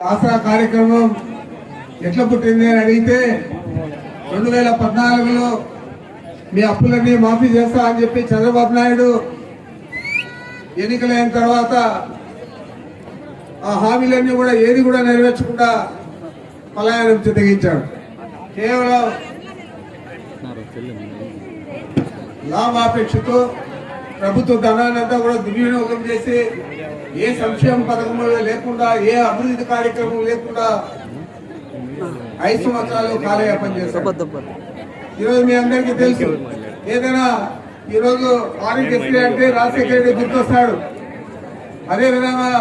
ఆసరా కార్యక్రమం ఎట్లా పుట్టింది అని అడిగితే 2014లో మీ అప్పులన్నీ మాఫీ చేస్తా అని చెప్పి చంద్రబాబు నాయుడు ఎన్నికలైన తర్వాత ఆ హామీలన్నీ కూడా ఏది కూడా నెరవేర్చకుండా పలాయనం తెగించాడు. కేవలం లాభాపేక్షతో ప్రభుత్వ ధనాన్నంతా కూడా దుర్వినియోగం చేసి ఏ సంక్షేమ పథకం లేకుండా ఏ అభివృద్ధి కార్యక్రమం లేకుండా 5 సంవత్సరాలు కాలయాపన చేశారు. ఈరోజు మీ అందరికీ తెలుసు, ఏదైనా ఈరోజు ఆరోగ్యశ్రీ అంటే రాజశేఖర రెడ్డి గుర్తొస్తాడు, అదేవిధంగా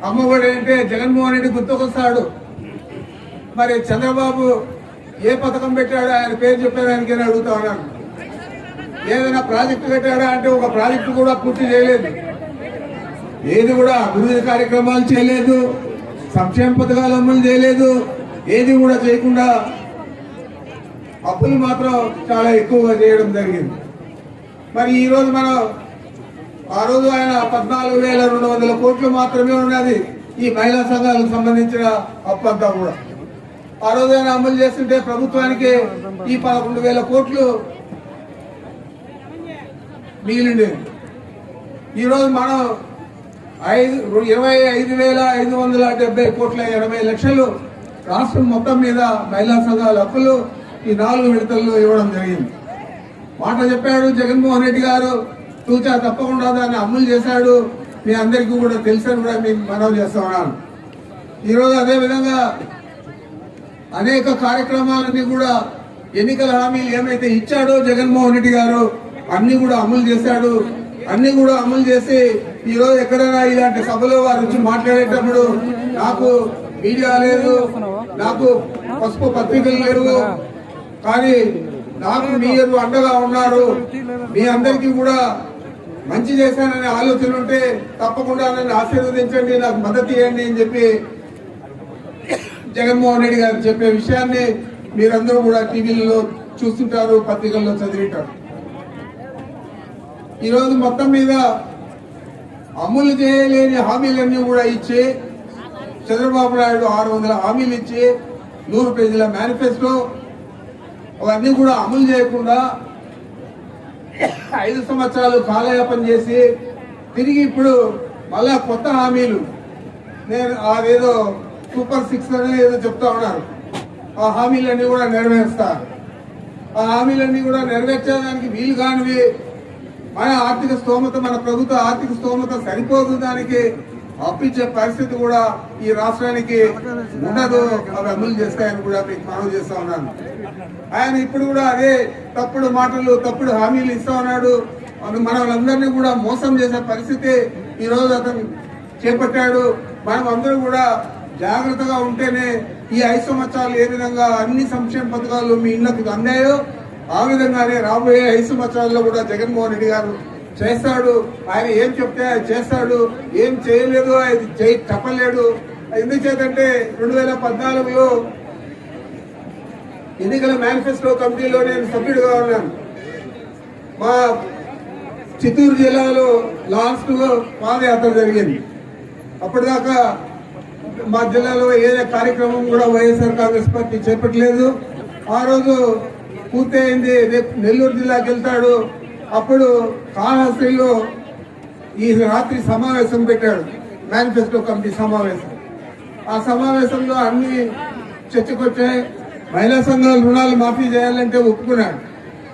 అమ్మఒడి అంటే జగన్మోహన్ రెడ్డి గుర్తుకొస్తాడు. మరి చంద్రబాబు ఏ పథకం పెట్టాడో ఆయన పేరు చెప్పేదానికి అడుగుతా ఉన్నాను. ఏదైనా ప్రాజెక్టు కట్టాడా అంటే ఒక ప్రాజెక్టు కూడా పూర్తి చేయలేదు, ఏది కూడా అభివృద్ధి కార్యక్రమాలు చేయలేదు, సంక్షేమ పథకాలు అమలు చేయలేదు, ఏది కూడా చేయకుండా అప్పులు మాత్రం చాలా ఎక్కువగా చేయడం జరిగింది. మరి ఈరోజు మనం ఆ రోజు ఆయన 14,200 కోట్లు మాత్రమే ఉన్నది ఈ మహిళా సంఘాలకు సంబంధించిన అప్పు అంతా కూడా. ఆ రోజు ఆయన అమలు చేస్తుంటే ప్రభుత్వానికి ఈ 11,000 కోట్లు మిగిలిండేది. ఈరోజు మనం 25,570 కోట్ల 80 లక్షలు రాష్ట్రం మొత్తం మీద మహిళా సంఘాల అప్పులు ఈ 4 విడతల్లో ఇవ్వడం జరిగింది. మాట చెప్పాడు జగన్మోహన్ రెడ్డి గారు, తూచా తప్పకుండా దాన్ని అమలు చేశాడు. మీ అందరికీ కూడా తెలుసని కూడా మీకు మనవి చేస్తా ఉన్నాను. ఈరోజు అదేవిధంగా అనేక కార్యక్రమాలన్నీ కూడా ఎన్నికల హామీలు ఏమైతే ఇచ్చాడో జగన్మోహన్ రెడ్డి గారు అన్ని కూడా అమలు చేశాడు. అన్ని కూడా అమలు చేసి ఈరోజు ఎక్కడైనా ఇలాంటి సభలో వారు వచ్చి మాట్లాడేటప్పుడు నాకు మీడియా లేదు, నాకు పసుపు పత్రికలు లేవు, కానీ నాకు మీరు అండగా ఉన్నారు, మీ అందరికీ కూడా మంచి చేశాననే ఆలోచన ఉంటే తప్పకుండా నన్ను ఆశీర్వదించండి, నాకు మద్దతు ఇవ్వండి అని చెప్పి జగన్మోహన్ రెడ్డి గారు చెప్పే విషయాన్ని మీరందరూ కూడా టీవీలలో చూస్తుంటారు, పత్రికల్లో చదివింటారు. ఈరోజు మొత్తం మీద అమలు చేయలేని హామీలన్నీ కూడా ఇచ్చి చంద్రబాబు నాయుడు 600 హామీలు ఇచ్చి 100 పేజీల మేనిఫెస్టో అవన్నీ కూడా అమలు చేయకుండా 5 సంవత్సరాలు కాలయాపన చేసి తిరిగి ఇప్పుడు మళ్ళా కొత్త హామీలు, నేను అదేదో సూపర్ 6 అనేది ఏదో చెప్తా ఉన్నారు, ఆ హామీలన్నీ కూడా నెరవేరుస్తా. ఆ హామీలన్నీ కూడా నెరవేర్చడానికి వీలు కానివి, మన ఆర్థిక స్తోమత, మన ప్రభుత్వ ఆర్థిక స్తోమత సరిపోదు, దానికి అప్పించే పరిస్థితి కూడా ఈ రాష్ట్రానికి ఉండదు, అవి అమలు చేస్తాయని కూడా మీకు మనవి చేస్తా ఉన్నాను. ఆయన ఇప్పుడు కూడా అదే తప్పుడు మాటలు, తప్పుడు హామీలు ఇస్తా ఉన్నాడు. మనలందరినీ కూడా మోసం చేసే పరిస్థితి ఈరోజు అతను చేపట్టాడు. మనం అందరూ కూడా జాగ్రత్తగా ఉంటేనే ఈ 5 సంవత్సరాలు ఏ విధంగా అన్ని సంక్షేమ పథకాలు మీ ఇళ్లకు అందాయో ఆ విధంగానే రాబోయే 5 సంవత్సరాల్లో కూడా జగన్మోహన్ రెడ్డి గారు చేస్తాడు. ఆయన ఏం చెప్తే అది చేస్తాడు, ఏం చేయలేదు అది చెప్పలేడు. ఎందుచేతంటే 2014లో ఎన్నికల మేనిఫెస్టో కమిటీలో నేను సభ్యుడిగా ఉన్నాను. మా చిత్తూరు జిల్లాలో లాస్ట్ పాదయాత్ర జరిగింది. అప్పటిదాకా మా జిల్లాలో ఏ కార్యక్రమం కూడా వైఎస్ఆర్ కాంగ్రెస్ పార్టీ చేపట్టలేదు. ఆ రోజు పూర్తయింది, రేపు నెల్లూరు జిల్లాకి వెళ్తాడు. అప్పుడు కాళహస్తిలో ఈ రాత్రి సమావేశం పెట్టాడు, మేనిఫెస్టో కమిటీ సమావేశం. ఆ సమావేశంలో అన్ని చర్చకొచ్చాయి. మహిళా సంఘాల రుణాలు మాఫీ చేయాలంటే ఒప్పుకున్నాడు,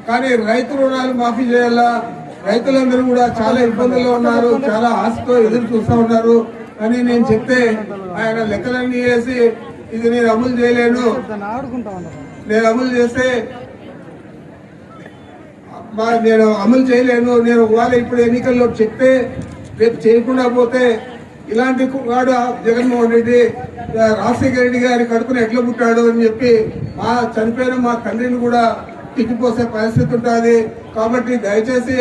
కానీ రైతు రుణాలు మాఫీ చేయాలా, రైతులందరూ కూడా చాలా ఇబ్బందుల్లో ఉన్నారు, చాలా ఆశతో ఎదురు చూస్తూ ఉన్నారు అని నేను చెప్తే ఆయన లెక్కలన్నీ వేసి ఇది నేను అమలు చేయలేను, నేను అమలు చేస్తే నేను అమలు చేయలేను, నేను ఒకవేళ ఇప్పుడు ఎన్నికల్లో చెప్తే రేపు చేయకుండా పోతే ఇలాంటి వాడు జగన్మోహన్ రెడ్డి రాజశేఖర రెడ్డి గారి కడుపున ఎట్లా పుట్టాడు అని చెప్పి చనిపోయిన మా తండ్రిని కూడా తిట్టిపోసే పరిస్థితి ఉంటుంది. కాబట్టి దయచేసి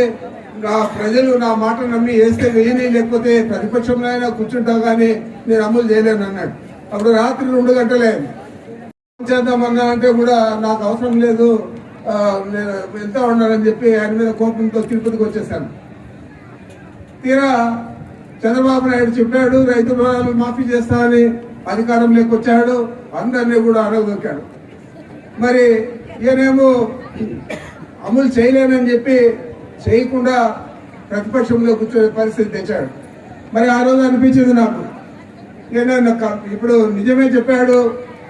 నా ప్రజలు నా మాట నమ్మి వేస్తే వేయని, లేకపోతే ప్రతిపక్షంలో అయినా కూర్చుంటా కానీ నేను అమలు చేయలేను అన్నాడు. అప్పుడు రాత్రి 2 గంటలే చేద్దామన్నా అంటే కూడా నాకు అవసరం లేదు, నేను వెళ్తా ఉన్నానని చెప్పి ఆయన మీద కోపంతో తిరుపతికి వచ్చేసాను. తీరా చంద్రబాబు నాయుడు చెప్పాడు రైతు రుణాలు మాఫీ చేస్తామని, అధికారంలోకి వచ్చాడు, అందరినీ కూడా అడగదొక్కాడు. మరి ఈయనేమో అమలు చేయలేనని చెప్పి చేయకుండా ప్రతిపక్షంలో కూర్చొనే పరిస్థితి తెచ్చాడు. మరి ఆ రోజు అనిపించింది నాకు, ఇప్పుడు నిజమే చెప్పాడు,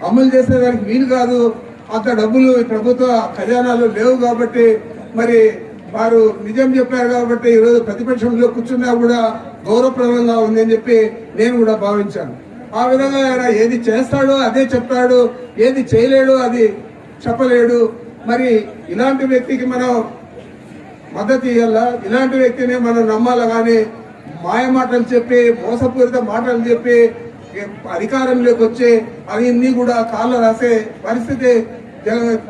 అమలు చేసేదానికి వీలు కాదు, అంత డబ్బులు ప్రభుత్వ ఖజానాలు లేవు కాబట్టి, మరి వారు నిజం చెప్పారు కాబట్టి ఈరోజు ప్రతిపక్షంలో కూర్చున్నా కూడా గౌరవప్రదంగా ఉందని చెప్పి నేను కూడా భావించాను. ఆ విధంగా ఆయన ఏది చేస్తాడో అదే చెప్తాడు, ఏది చేయలేడో అది చెప్పలేడు. మరి ఇలాంటి వ్యక్తికి మనం మద్దతు ఇవ్వాలా, ఇలాంటి వ్యక్తిని మనం నమ్మాలా, కానీ మాయ మాటలు చెప్పి మోసపూరిత మాటలు చెప్పి అధికారంలోకి వచ్చి అవన్నీ కూడా కాళ్ళ రాసే పరిస్థితి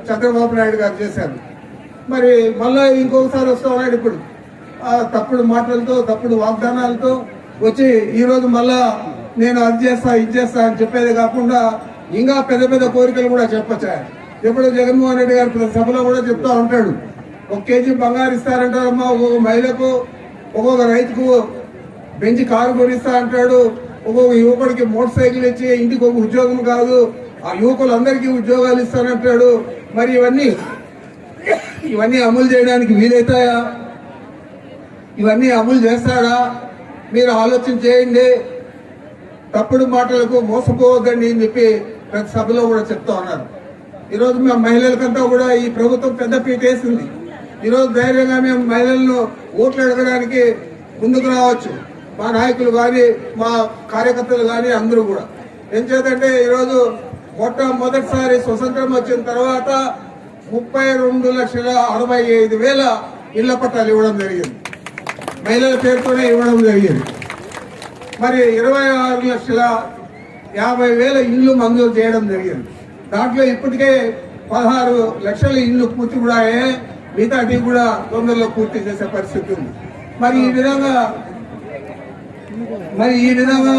చంద్రబాబు నాయుడు గారు చేశారు. మరి మళ్ళా ఇంకొకసారి వస్తా ఉన్నాడు ఇప్పుడు తప్పుడు మాటలతో, తప్పుడు వాగ్దానాలతో వచ్చి ఈరోజు మళ్ళా నేను అది చేస్తా ఇది చేస్తా అని చెప్పేది కాకుండా ఇంకా పెద్ద పెద్ద కోరికలు కూడా చెప్పొచ్చాయి. ఇప్పుడు జగన్మోహన్ రెడ్డి గారు సభలో కూడా చెప్తా ఉంటాడు, 1 కేజీ బంగారు ఇస్తారంటారమ్మా, ఒక్కొక్క మహిళకు, ఒక్కొక్క రైతుకు బెంచి కారు కొనిస్తా అంటాడు, ఒక్కొక్క యువకుడికి మోటార్ సైకిల్ ఇచ్చి ఇంటికి ఒక ఉద్యోగం కాదు, ఆ యువకులందరికీ ఉద్యోగాలు ఇస్తానంటాడు. మరి ఇవన్నీ అమలు చేయడానికి వీలైతాయా? ఇవన్నీ అమలు చేస్తాడా? మీరు ఆలోచన చేయండి. తప్పుడు మాటలకు మోసపోవద్దండి అని చెప్పి ప్రతి సభలో కూడా చెప్తా ఉన్నారు. ఈరోజు మేము మహిళలకంతా కూడా ఈ ప్రభుత్వం పెద్ద పీట వేసింది. ఈరోజు ధైర్యంగా మేము మహిళలను ఓట్లు అడగడానికి ముందుకు రావచ్చు. మా నాయకులు కానీ మా కార్యకర్తలు కానీ అందరూ కూడా. ఏం చేద్దంటే ఈరోజు మొట్టమొదటిసారి స్వతంత్రం వచ్చిన తర్వాత 32,65,000 ఇళ్ల పట్టాలు ఇవ్వడం జరిగింది. మహిళల పేరుతోనే ఇవ్వడం జరిగింది. మరి 26,50,000 ఇళ్లు మంజూరు చేయడం జరిగింది. దాంట్లో ఇప్పటికే 16 లక్షల ఇళ్లు పూర్తి కూడా అయ్యాయి. మిగతాటి కూడా తొందరలో పూర్తి చేసే పరిస్థితి ఉంది. మరి ఈ విధంగా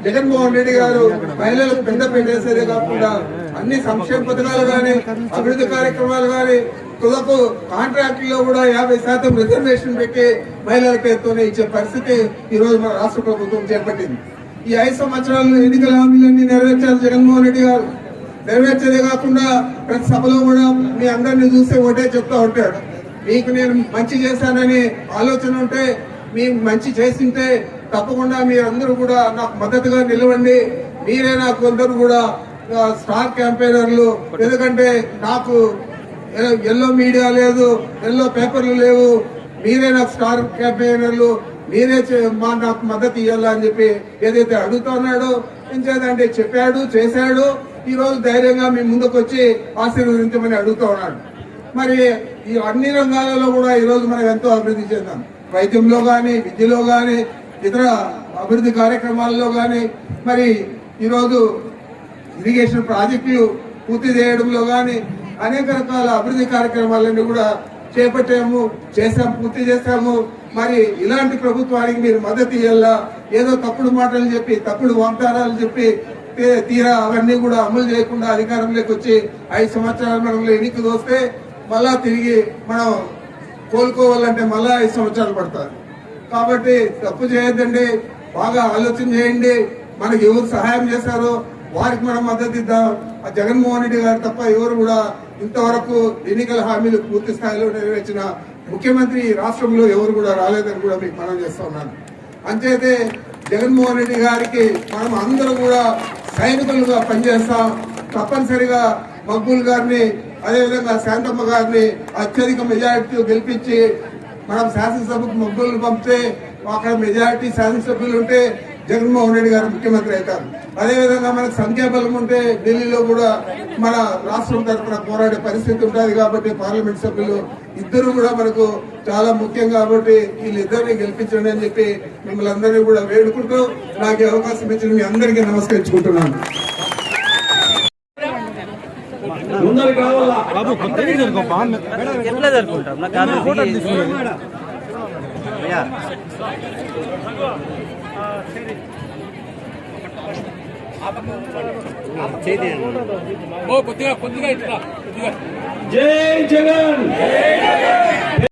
జగన్మోహన్ రెడ్డి గారు మహిళలకు పెద్ద పెట్టేసేదే కాకుండా అన్ని సంక్షేమ పథకాలు కానీ, అభివృద్ధి కార్యక్రమాలు కానీ, తులకు కాంట్రాక్టుల్లో కూడా 50% రిజర్వేషన్ పెట్టి మహిళల పేరుతోనే ఇచ్చే పరిస్థితి ఈ రోజు మన రాష్ట్ర ప్రభుత్వం చేపట్టింది. ఈ 5 సంవత్సరాలు ఎన్నికల హామీలన్నీ నెరవేర్చారు జగన్మోహన్ రెడ్డి గారు. నెరవేర్చేదే కాకుండా ప్రతి సభలో కూడా మీ అందరినీ చూస్తే ఒకటే చెప్తా ఉంటాడు, మీకు నేను మంచి చేశానని ఆలోచన ఉంటే, మీ మంచి చేసింటే తప్పకుండా మీరందరూ కూడా నాకు మద్దతుగా నిలవండి. మీరే నాకు అందరూ కూడా స్టార్ క్యాంపెయినర్లు. ఎందుకంటే నాకు ఎల్లో మీడియా లేదు, ఎల్లో పేపర్లు లేవు, మీరే నాకు స్టార్ క్యాంపెయినర్లు, మీరే నాకు మద్దతు ఇవ్వాలని చెప్పి ఏదైతే అడుగుతున్నాడో ఏం చేద్దంటే చెప్పాడు, చేశాడు. ఈ రోజు ధైర్యంగా మీ ముందుకు వచ్చి ఆశీర్వదించమని అడుగుతూ ఉన్నాడు. మరి ఈ అన్ని రంగాలలో కూడా ఈ రోజు మనం ఎంతో అభివృద్ధి చేద్దాం. వైద్యంలో కానీ, విద్యలో కానీ, ఇతర అభివృద్ధి కార్యక్రమాల్లో కానీ, మరి ఈరోజు ఇరిగేషన్ ప్రాజెక్టులు పూర్తి చేయడంలో కానీ అనేక రకాల అభివృద్ధి కార్యక్రమాలన్నీ కూడా చేశాము, పూర్తి చేశాము. మరి ఇలాంటి ప్రభుత్వానికి మీరు మద్దతు ఇవ్వాలా? ఏదో తప్పుడు మాటలు చెప్పి, తప్పుడు వాగ్దానాలు చెప్పి తీరా అవన్నీ కూడా అమలు చేయకుండా అధికారంలోకి వచ్చి 5 సంవత్సరాలు మనలో ఎన్నికలు వస్తే మళ్ళా తిరిగి మనం కోలుకోవాలంటే మళ్ళా 5 సంవత్సరాలు పడతారు. కాబట్టి తప్పు చేయొద్దండి, బాగా ఆలోచన చేయండి. మనకి ఎవరు సహాయం చేశారో వారికి మనం మద్దతు ఇద్దాం. ఆ జగన్మోహన్ రెడ్డి గారు తప్ప ఎవరు కూడా ఇంతవరకు ఎన్నికల హామీలు పూర్తి స్థాయిలో నెరవేర్చిన ముఖ్యమంత్రి రాష్ట్రంలో ఎవరు కూడా రాలేదని కూడా మీకు మనం చేస్తా ఉన్నాను. అంచేతే జగన్మోహన్ రెడ్డి గారికి మనం అందరూ కూడా సైనికులుగా పనిచేస్తాం. తప్పనిసరిగా మక్బూల్ గారిని, అదేవిధంగా శాంతమ్మ గారిని అత్యధిక మెజారిటీతో గెలిపించి మనం శాసనసభకు మక్బూల్ పంపితే అక్కడ మెజారిటీ శాసనసభ్యులు ఉంటే జగన్మోహన్ రెడ్డి గారు ముఖ్యమంత్రి అవుతారు. అదేవిధంగా మనకు సంఖ్యాబలం ఉంటే ఢిల్లీలో కూడా మన రాష్ట్రం తరఫున పోరాడే పరిస్థితి ఉంటుంది. కాబట్టి పార్లమెంట్ సభ్యులు ఇద్దరు కూడా మనకు చాలా ముఖ్యం. కాబట్టి వీళ్ళిద్దరిని గెలిపించండి అని చెప్పి మిమ్మల్ని అందరినీ కూడా వేడుకుంటూ నాకు అవకాశం ఇచ్చిన మీ అందరికీ నమస్కరించుకుంటున్నాను. జై జగన్.